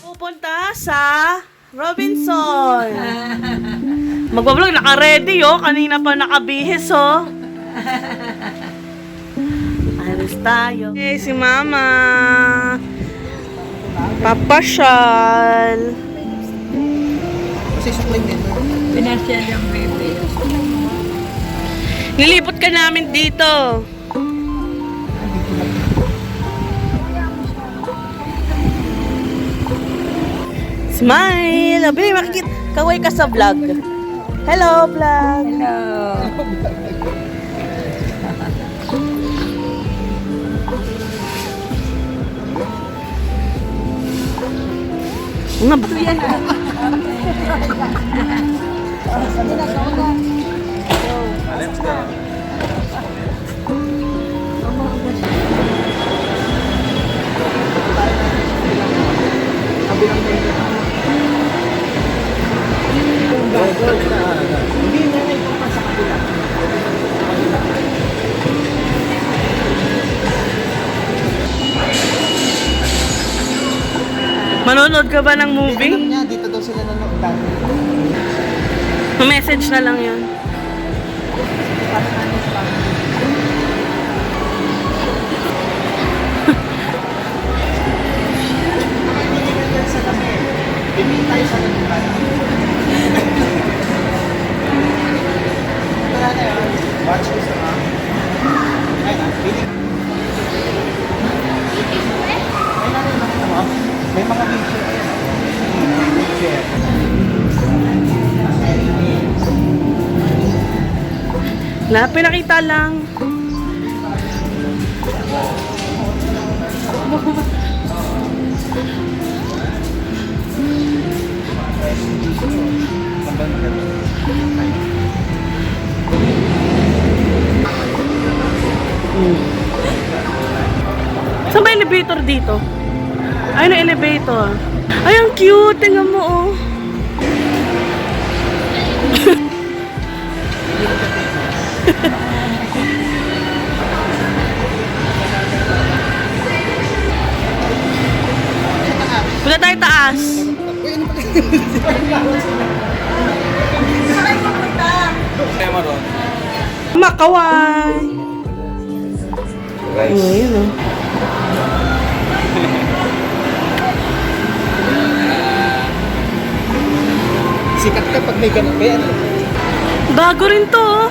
Pupunta sa Robinson. Magbablog, naka-ready oh. Kanina pa nakabihis oh. Alis tayo. Okay, si Mama. Papasyal. Kasi suklay nito. Pinasyal yung baby. Nilipot ka namin dito. Smile! Abili, makikita. Kaway ka sa vlog. Hello, vlog. Hello. Nga ba? Let's go. Hindi na ito sa kabila. Manonood ka ba ng movie? Alam niya, dito daw sila nanood dati. Message na lang yun. Parang ano sa bahay. Sa kami. Bibig tayo sa nanunan. Wala na yun. Watch this na. Ay na, bilig. Ay na rin nakita mo. May mga picture. Picture. Na, pinakita lang. Saan ba elevator dito? Ay, na elevator. Ay, ang cute. Tingnan mo, oh. Punta tayo taas. Makaway. Ayun, oh. Sikat ka pag may ganun. May ano? Bago rin to, oh.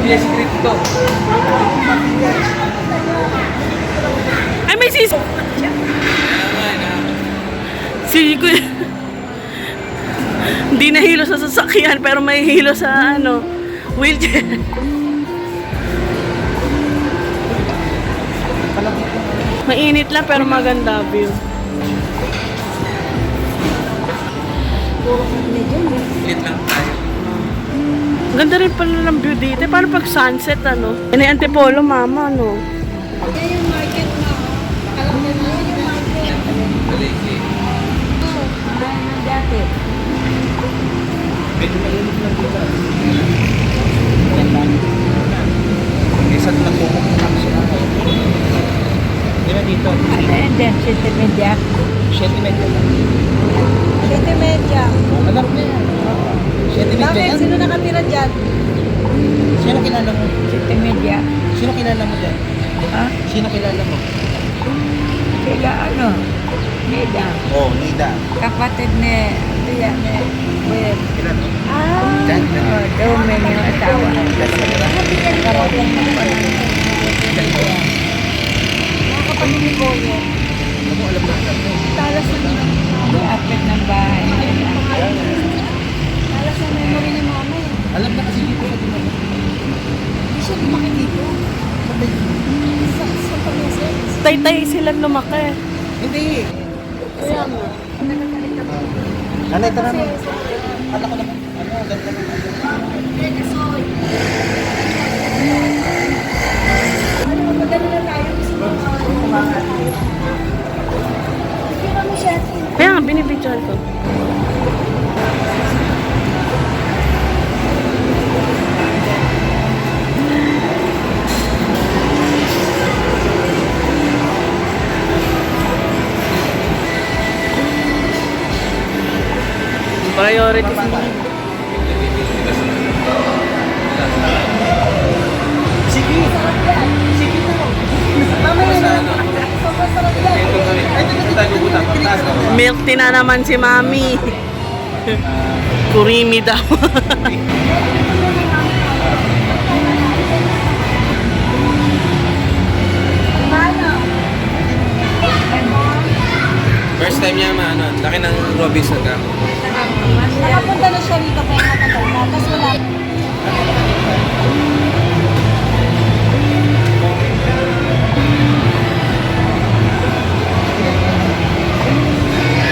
Yes, script to. Ay, may sis... Si Kuya... Hindi nahilo sa sasakyan, pero may hilo sa, ano, wheelchair. Mainit lang, pero maganda view. Lit lang tayo. Ganda rin pala ng view dito. Paano pag sunset, ano? Yan ay Antipolo, Mama, ano? Yung market na. Alam mo na yung market. Oo. Ano dati? Medyo mainit lang dito. Isa lang po kung siya. Di ba dito? Ano yun din? City Media. Sentiment lang. City Media. Alam mo yan. Sentiment Bakit? yan. Sino nakatira dyan? Sino kilala mo? City Media. Sino kilala mo dyan? Ha? Sino kilala mo? Sila ano? Nida. Oh, Nida. Kapatid ni Tia ni Web. Kilala mo? Ah. Dyan. Oo, Dome yung asawa. Karating mo pa ng mga kapatid ni Boyo. Ano alam na alam mo? Talas na may apit ng bahay nila. Talas na memory ni mama eh. Alam na kasi dito sa ginagawa. Hindi siya lumaki dito. Sa pag-isip. Tay-tay sila lumaki. Hindi. Kaya mo. Nanay, tara mo. Kala ko naman. Ano, ganda mo. Ano, magdala na tayo. Gusto mo Marites mo. Sige. Sige na. Mamaya na. Sobrang sarap yan. Ay, dito tayo bubutang. Pagtaas ka ba? Milk tea na naman si Mami. Kurimi daw. First time niya ano, laki ng Robinson ka. Nakapunta na siya rito kaya nakatanda. Tapos wala.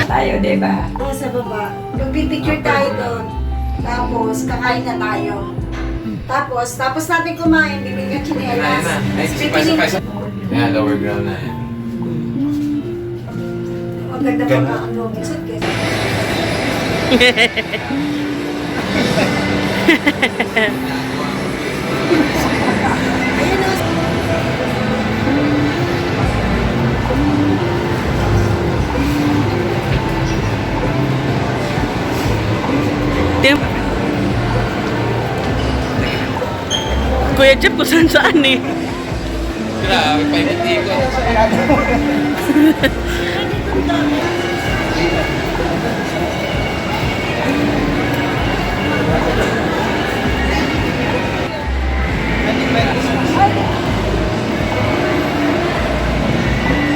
Tayo, diba? Doon sa baba. Magpipicture tayo doon. Tapos, kakain na tayo. Tapos natin kumain, bibigyan chinelas. Yeah, lower ground na yan. Ang ganda pa nga ang Robinson kasi. Ayun o. Tim. Kuya Jeff, kung saan eh. Grabe, paikot-ikot.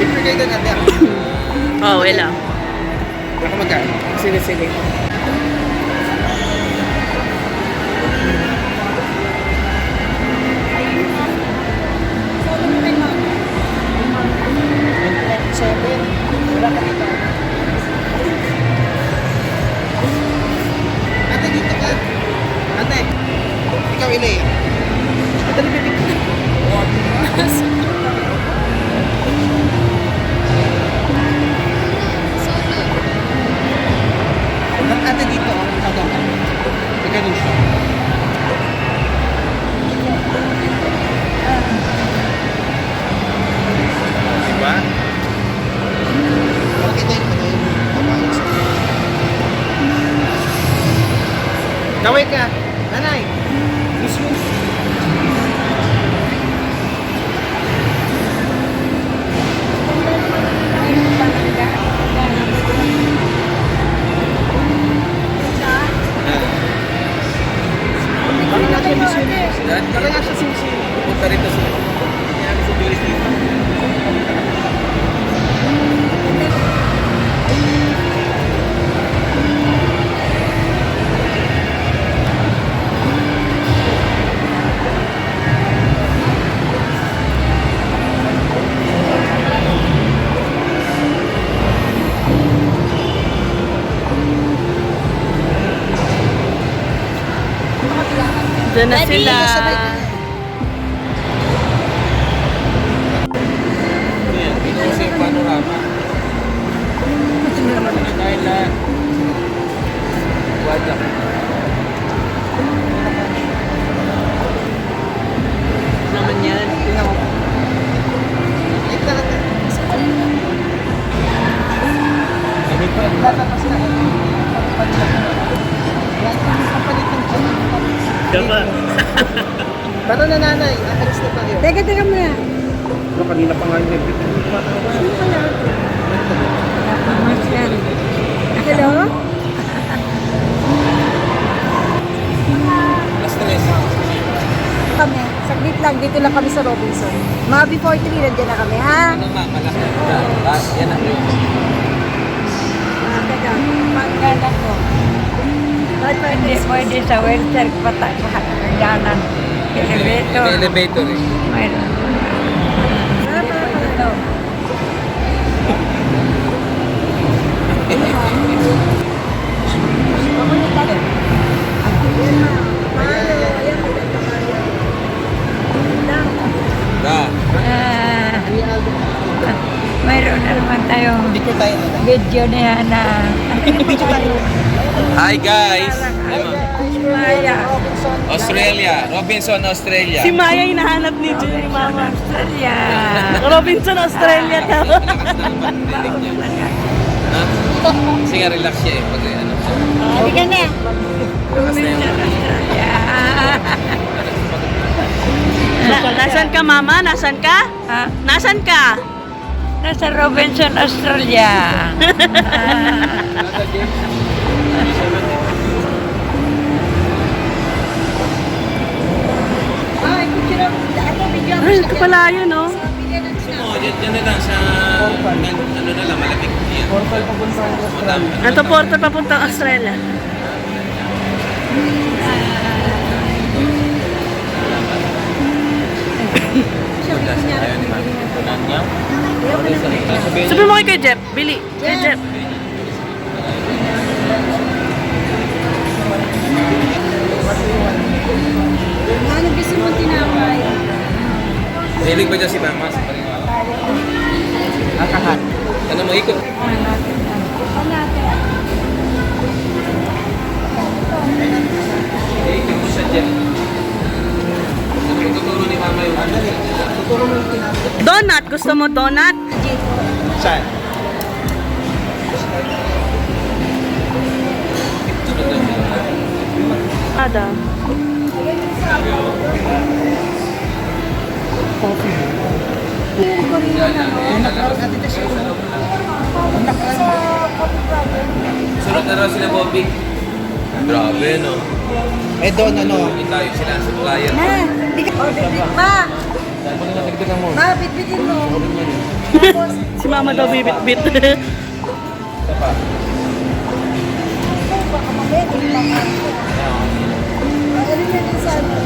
Picture kayo doon natin. Oh, wala. Baka magkano? Sige. Ate, dito ka. Ate, ikaw ilay. Ate, bibig ka. Ate, dito. Ate, ganun siya. Diba? Makita yung ano yung papayos. Kaway ka! Nanay! Miss you! Bakit nga siya miss you? Bakit nga siya miss you? Pupunta rito sa... Kaya gusto bilis dito. Diyan na sila. Ayan, pinuusin yung panorama. Dahil lahat. Wala. Naman yan. Sabi pa. Diba? Para na nanay, alis na tayo. Teka muna. Ano, kanina pa nga yung nag-picture. Hello? Last tres. Kami. Saglit lang. Dito lang kami sa Robinson. Mga before 3, nandiyan na kami, ha? Ano ma, malaki. Yan ang Teka. Pagkala ko. Hindi pwede sa wheelchair patakanan. Elevator. elevator eh. Mayroon. Ito. Da. Mayroon na naman tayong video niya na Hi guys! Maya. Australia. Robinson, Australia. Si Maya hinahanap ni Jenny Mama. Australia. Robinson, Australia daw. Ha? Sige, relax siya eh. Pag ano siya. Halika na. Nasaan ka, mama? Nasaan ka? Ha? Nasaan ka? Nasa Robinson, Australia. Ay, picture ako. Ako, video ako Ay, siya ito dyan. pala yun, oh. Sa bilyan ng Oo, dyan na lang sa, ano na lang, malamig yan. Portal papunta ng Madami. Ito porta papuntang Australia. Sabi mo kay Jeff, Billy. Kay Jeff. Ano gusto mo tinapay? Hilig ba dyan si mama sa paniwala? Akahan. Ano mo ikot? Ikot mo siya dyan. Ano ituturo ni mama yung ano? Tuturo mo yung tinapay. Donut. Gusto mo donut? Saan? Ada. Sunod na raw sila Bobby. Grabe, no? Eh doon ano? Hindi tayo sila ang supplier. Ma, di ka. Oh, bitbit. Ma, Ano na tignan mo? ma, bitbitin mo. Si mama daw bibit-bit. Isa pa. Baka mamaya, di lang ako. Ano na din sa ano?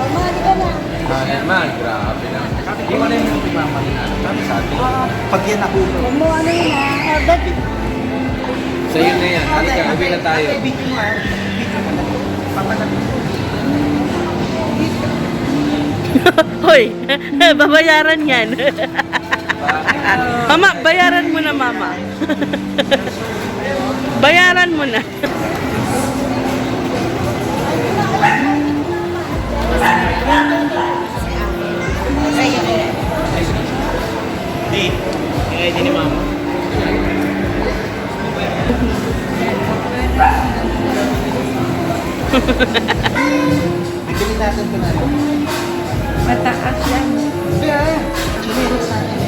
Oh, ma, di ka na. Ayan man, grabe lang. Iwan na yung mama nila. Kami sa atin. Pag yan nahulog. Huwag mo ano yun ha. Oh, dapat. So yun na yan. Halika, uwi na tayo. Video mo ah. Video mo na. Papalag. Hoy, babayaran yan. Mama, bayaran mo na, mama. Bayaran mo na. Di. Eh, di ni mama. Bibili natin ito na. Mataas yan. Yeah. Chiniros natin.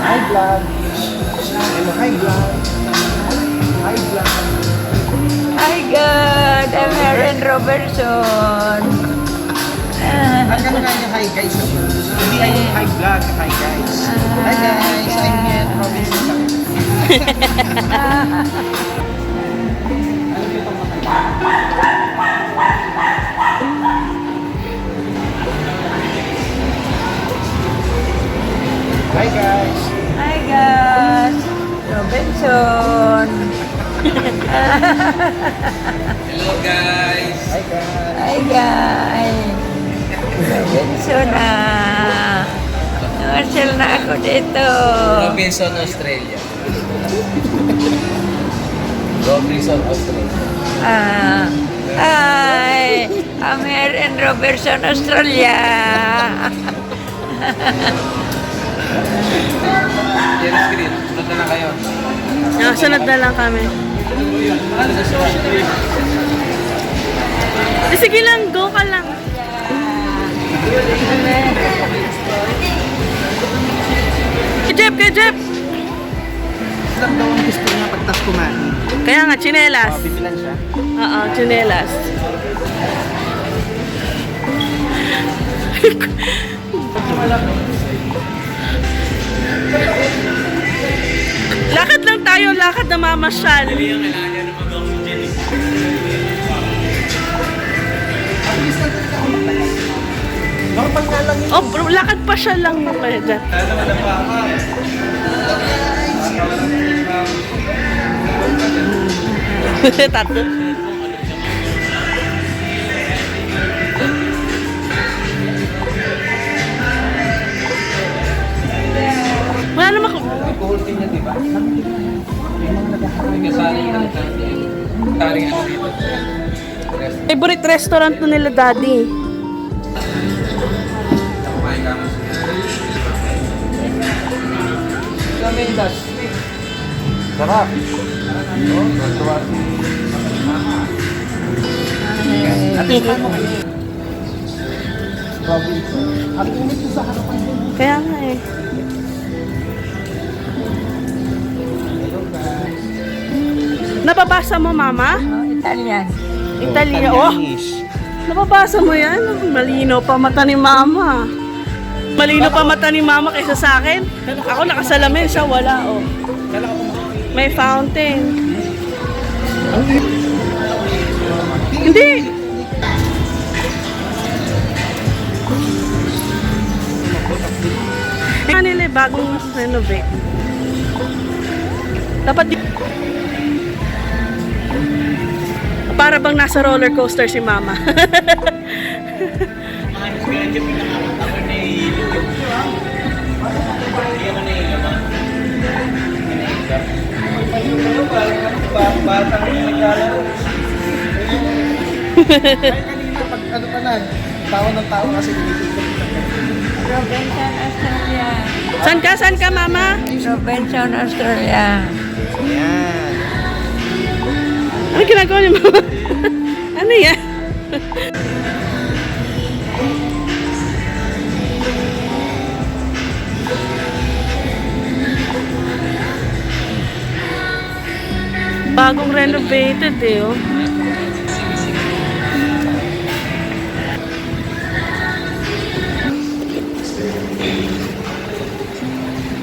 High blood. Hello, high blood. High blood. Hi God, I'm Erin Robertson. Ang gano'n nga yung hi guys. Hindi ay yung high blood, hi guys. Hi guys, I'm here, Robinson. Ano yung mga Hi guys. Hi God, Robinson. Hello guys! Hi guys. Hi guys. Robinson na. Namasal na ako dito. Robinson, Australia. Robinson, Australia. Hi, I'm here in Robertson, Australia. Yan ang screen. Sunod na lang kayo. Sunod na lang kami. Sige lang, go ka lang. Kay Jeff! Lang daw ang gusto niya pagtas kumain. Kaya nga, chinelas. Bibilan siya. Oo, chinelas. Lakad lang tayo, lakad na mamasyal. Normal nga lang yun. Oh, bro, lakad pa siya lang mo kaya dyan. Tato. Wala naman ko. Alcohol din yan, di ba? May kasali ka ng taring ano dito. Favorite restaurant na nila, daddy. Kumain ka mo. Mendas. Sarap. Oh, natuwa si Mama. Ate, paano kayo? Strawberry. Ang init ko sa harapan din. Kaya nga eh. Napabasa mo, Mama? Oh, Italian. Italian. Oh, napabasa mo yan? Malino pa mata ni Mama. Malino pa mata ni Mama kaysa sa akin. Ako nakasalamin, siya wala. Oh. May fountain. Hindi. Ano nila bagong renovate. Dapat di... Para bang nasa roller coaster si Mama. Batang naglalaro. Kanina pag ano ka na, tao ng tao kasi nililikot. Robinson, Australia. Saan ka, Mama? Robinson, Australia. Yan. Ano ginagawa ni Mama? Ano yan? Bagong renovated eh, oh.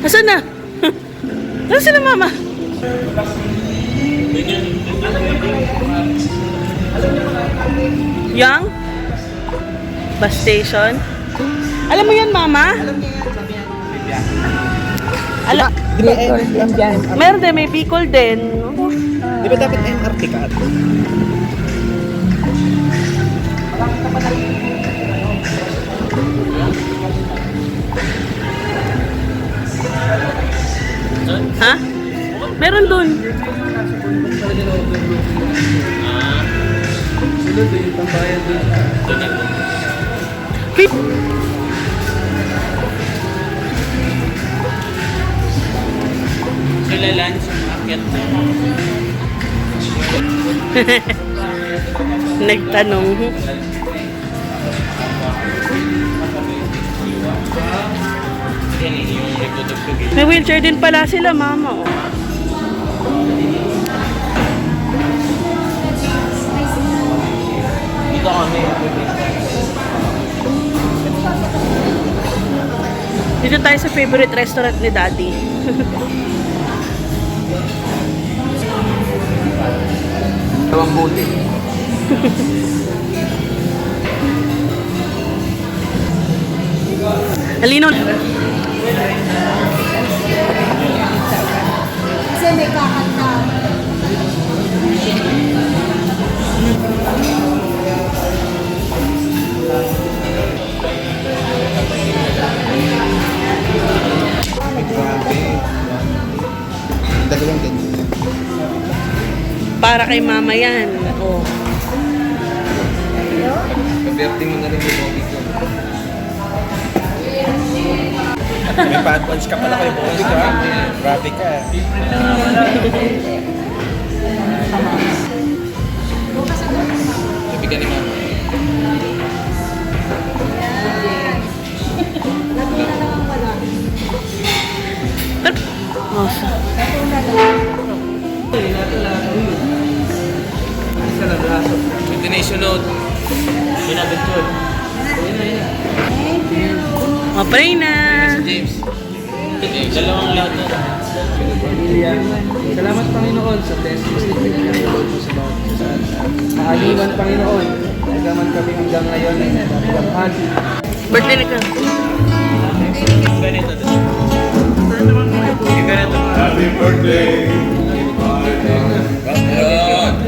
Nasaan na? Nasaan sila, Mama? Yang? Bus station? Alam mo yan, Mama? Alam. Di ba MRT? Meron din, may Bicol din. Di ba dapat MRT ka? Ha? Meron dun. Sunod yung tambayan doon. Sila lunch, akyat na. Nagtanong. Yan yung nagtutugtog eh. May wheelchair din pala sila, Mama. Oh. Dito kami. Dito tayo sa favorite restaurant ni Daddy. Tawang buti. Alino. Kasi may kakanta. Dalawang ganyan. Para kay Mama yan. Oh. Kaberte mo na rin yung bobby ko. May pa-advance ka pala kay Bobby ka. Grabe ka. Sabi ka ni Mama. Oh. Isa lang laso. Destination note. Pinabitol. Mapray na. James. Dalawang lahat na. Salamat Panginoon sa blessings na pinagkaloob mo sa bawat isa. Maaliwan Panginoon. Nagaman kami hanggang ngayon. Nagpapahal. Birthday na ka. Ganito. Ganito. Happy birthday.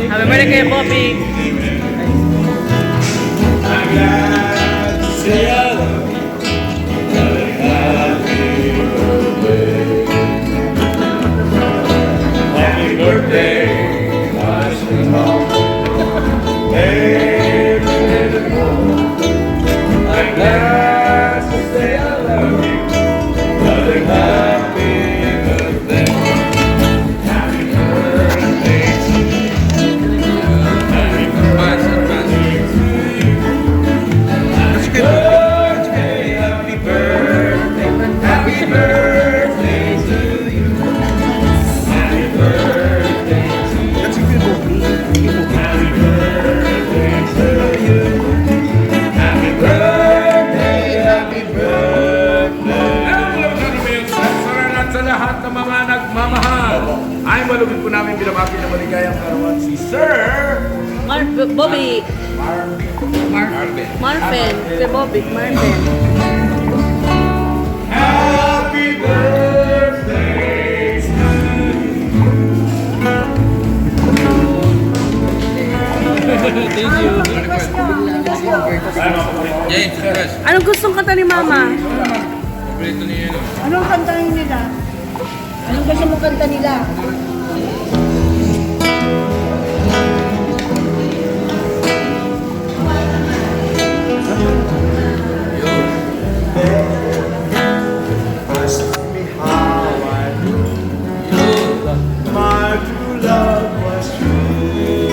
Happy birthday kay Bobby. I'm glad to say I love you. Happy birthday, my sweetheart. Hey, I'm glad to say I love you. Another happy birthday. lubid po namin binabati na maligayang arawan si Sir Bobby. Marfen. Kay Bobby. Marfen. Happy birthday to James, Chris. Anong gustong kanta ni Mama? Paborito niya yun. Anong kanta nila? Anong gusto mo kanta nila? Ask me how I knew my true love was true.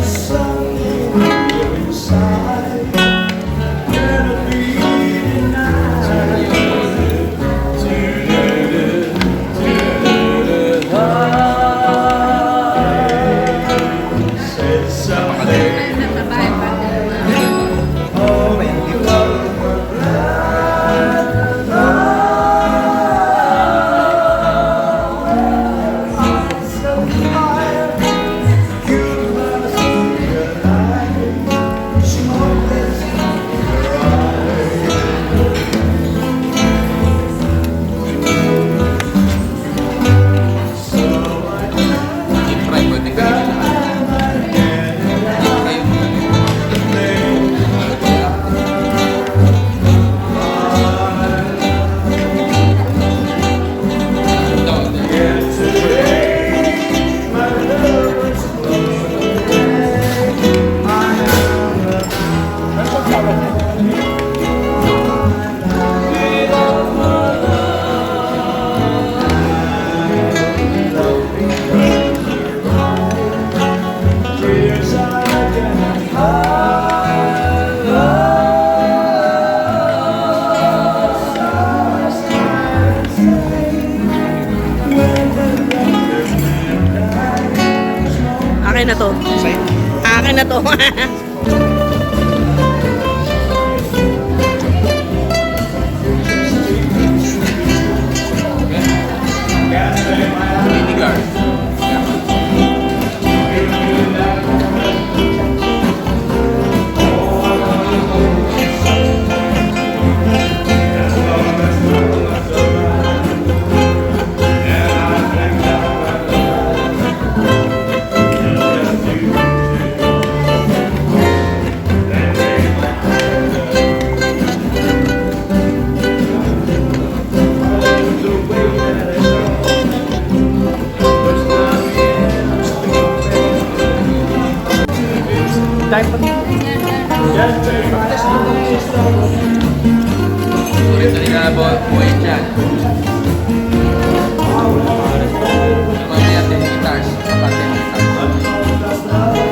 Something deep inside, never be denied. Said something. Oh, you love her Try mo, tingnan nila. Tears I cannot Akin na to. Akin na to. Vinegar. Ulit na nila buhay dyan. Mamaya 10 guitars. Kapag 10 guitars.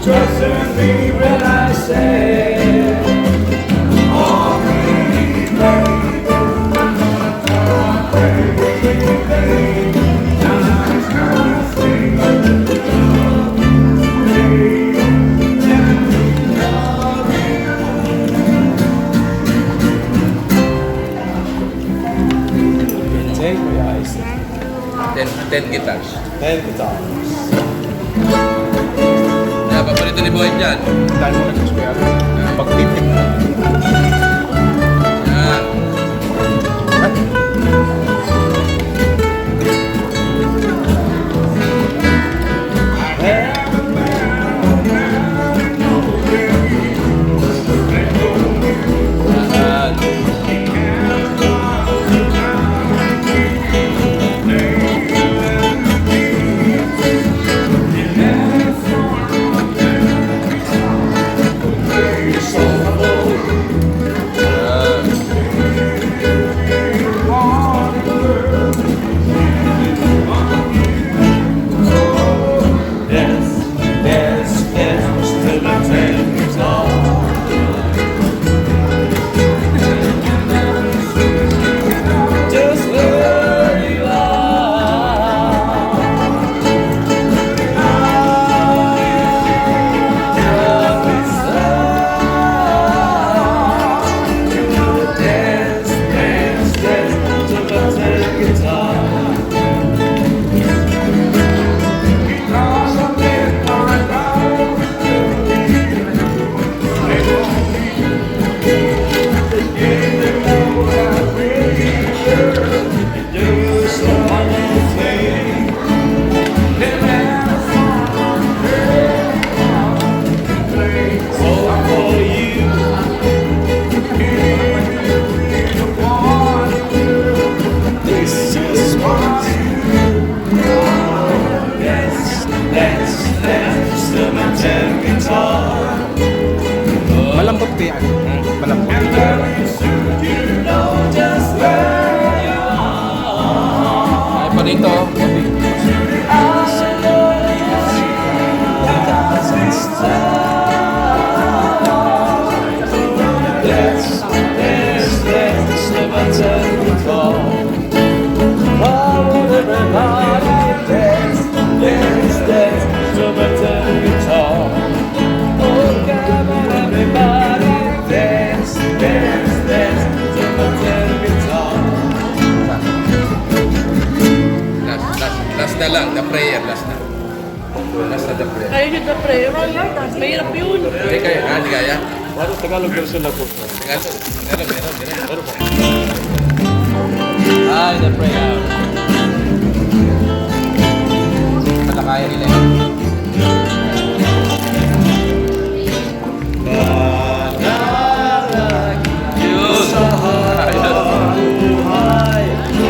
trust in me when I say, oh, baby, baby, I'm gonna talk, baby, baby, now it's nothing but the love, baby, Take my eyes. 10 guitars. 10 guitars. Kaya paborito ni Boy dyan. Dahil mo na sa square. Pag-tip-tip na. Yan. Yan. Last na lang, the prayer, last na. Last na the prayer. Kayo yung the prayer. Mahirap yun. Hindi kaya, hindi kaya. Tagalog version na po. Tagalog, meron. Ay, the prayer. Basta kaya nila yun.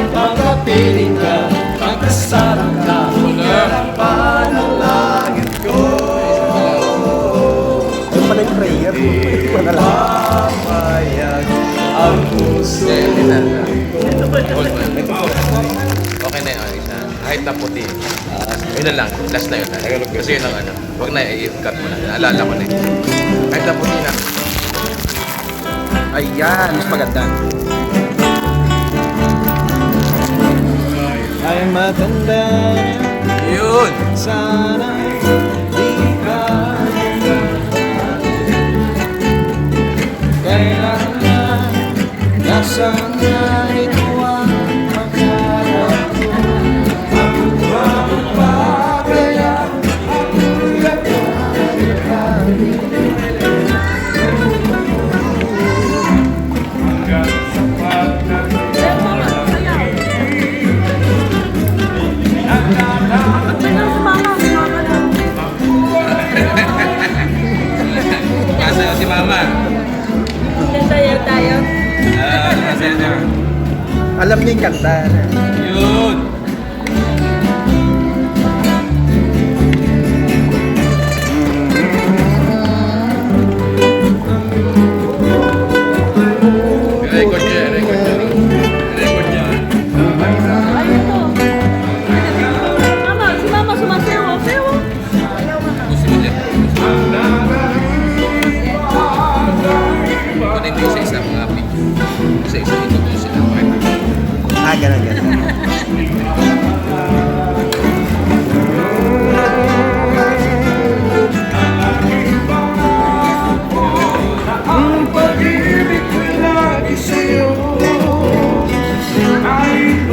Pagkapiling ka, pagkasarang ka, ang panalangin ko. Ano pala yung prayer? Papayag ang puso Okay na yun, isa. Kahit na puti. Yun na lang, last na yun. Kasi yun ang ano. Huwag na i-cut mo na. Naalala ko na yun. Kahit na puti na. Ayan, mas maganda. Ay matanda Yun! sana di ka kailangan nasaan na ito ang magharap ko. Ako ang pagkaya Masaya si Mama. Tayo. Masaya siya. alam niya yung kanta. Yun! Record niya. Mama, si Mama sumasayaw. Sayaw. Gusto mo niya. Ito na yung isa-isa mga picture. Isa-isa ito ko sila. Ah, ganun. ang pag-ibig ko'y lagi sa'yo. Ay,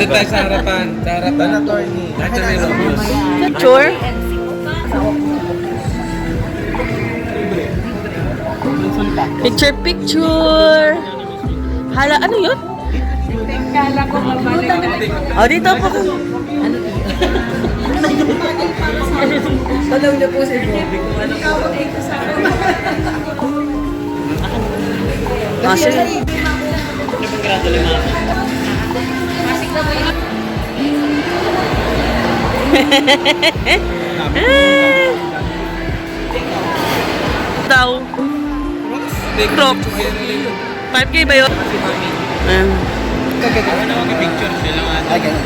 Dito tayo sa harapan. Sa harapan. attorney. Kahit na meron. Picture? Picture. Hala, ano yun? Kala ko mabalik. O, dito po. Tanaw na po si Bobby. Kasi, daw. Crop. 5K ba yun? Ah, ganun.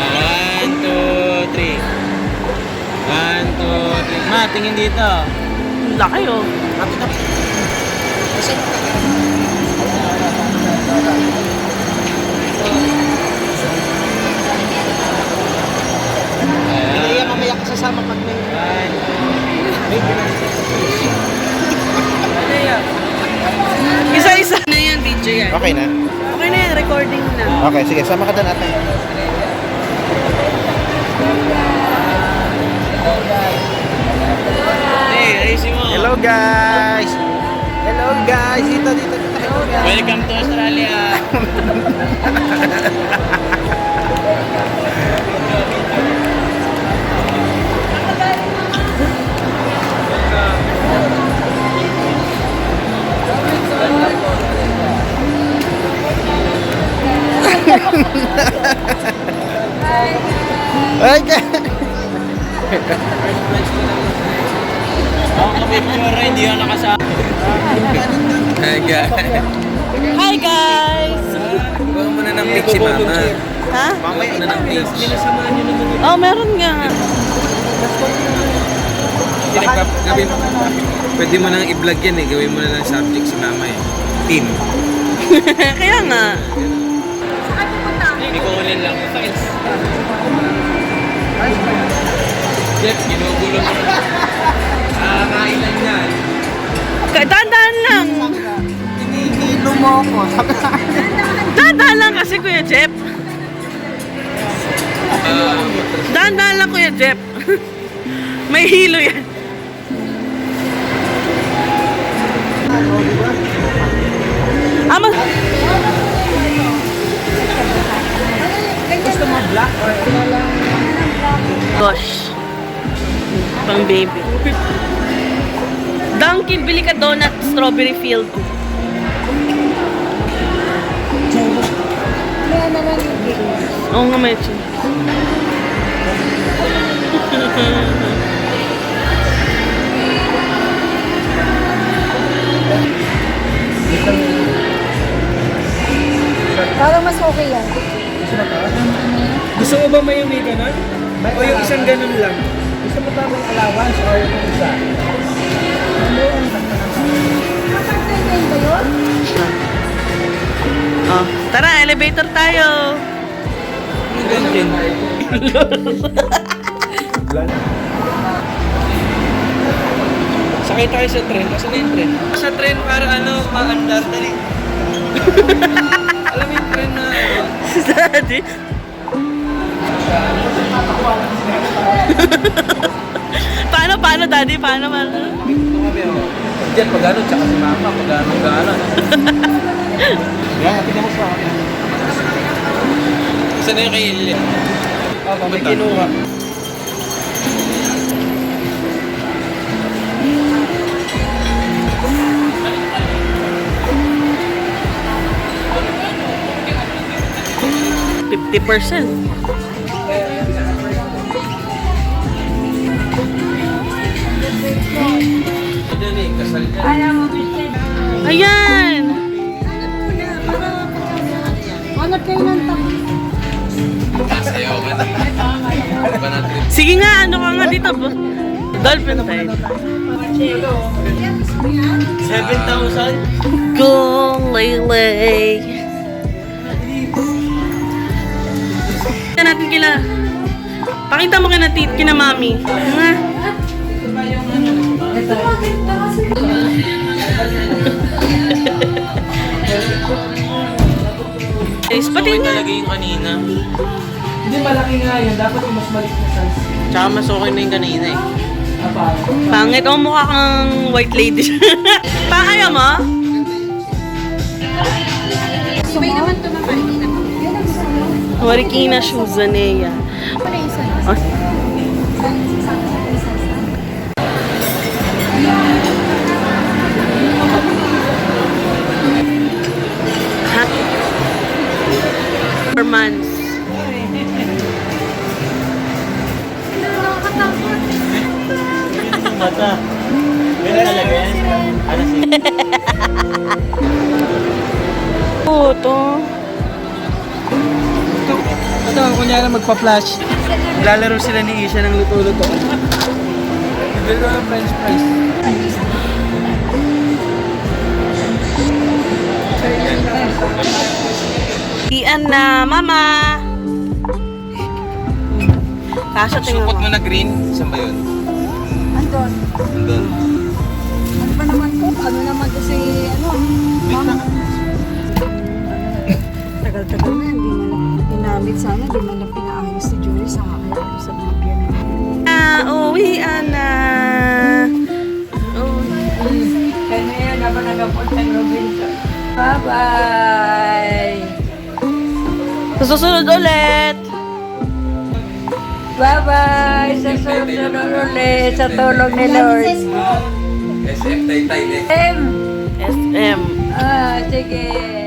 One, two, three. One, two, three. Ma, tingin dito. Laki oh. Kaya mamaya ka sasama pag may... Isa-isa na yan, video yan. Okay na? Okay na yan, recording na. Okay, sige. Sama ka doon natin. Hey, ayusin mo. Hello guys! Hello guys! Dito. Hello guys! Welcome to Australia. Ay, guys! Ako kami pura, hindi ako nakasama. Ay, guys. Hi guys! Gawa mo na ng pic si Mama. Ha? Mamaya na ng pic. Oh, meron nga. Pwede mo nang i-vlog yan eh. Gawin mo na lang subject si Mama eh. Team. Kaya nga. Hindi ko ulit lang. Jeff, ginugulo mo na. Kain lang yan. Dahan-dahan lang. Hinihilo mo ako. Dahan-dahan lang kasi Kuya Jeff. Dahan-dahan lang Kuya Jeff. May hilo yan. Ama. Gusto mo black or Gosh. Pang baby. Dunkin, bili ka donut, strawberry field. Kaya na lang yung gigs. Oo nga, medyo. Parang mas okay yan. gusto mo ba may ganun? O yung isang ganun lang? Gusto mo ba may allowance or yung isa? Kapag-train ba yun? Oh, tara, elevator tayo. Ano ganyan? Sakay tayo sa tren. Kasi na yung tren? Sa tren para maandar dali. Alam mo yung tren na Daddy. Paano, Daddy? Paano? Diyan, pag-ano, tsaka si Mama, pag-ano. Yan, tingnan mo sa akin. Saan na yung kay Lili? May kinuha. Diyan eh, kasal niya. Ayan. Hanap kayo ng tabi. Sayaw ka na. Ba na trip? Sige nga, ano ka nga dito? Dolphin side. 7,000? Go, Lele. Pakita natin kila. Pakita mo kina mami. Nga. Guys, pati Okay nga. talaga yung kanina. Hindi, malaki nga yun. Dapat yung mas maliit na size. Tsaka mas okay na yung kanina eh. Apa? Pangit, oh, mukha kang white lady. Ayaw mo? May naman ito na kanina. Marikina Shuzanea. Ano yung isa? Oh, ha? Per months. Mata. Ganun talaga yan? Ano siya? Oo, to. Ito, kunyari magpa-flash. Lalaro sila ni Isha ng luto-luto. Bibili ko ng french fries. Ian na, mama. Kaso tingnan Supot mo. mo na green. Saan ba yun? Andon. Andun. Ano ba naman po? Ano naman kasi, mama. Tagal-tagal na, hindi man lang ginamit sana, hindi man lang pinaayos ni Joey sa akin sa bibigyan na. Uwian na. Kaya yan, habang nag-apot ng Robinson. Bye-bye! Sa susunod ulit. Bye-bye! Sa susunod ulit sa tulong ni Lord. SF Taytay next. M! SM. Sige.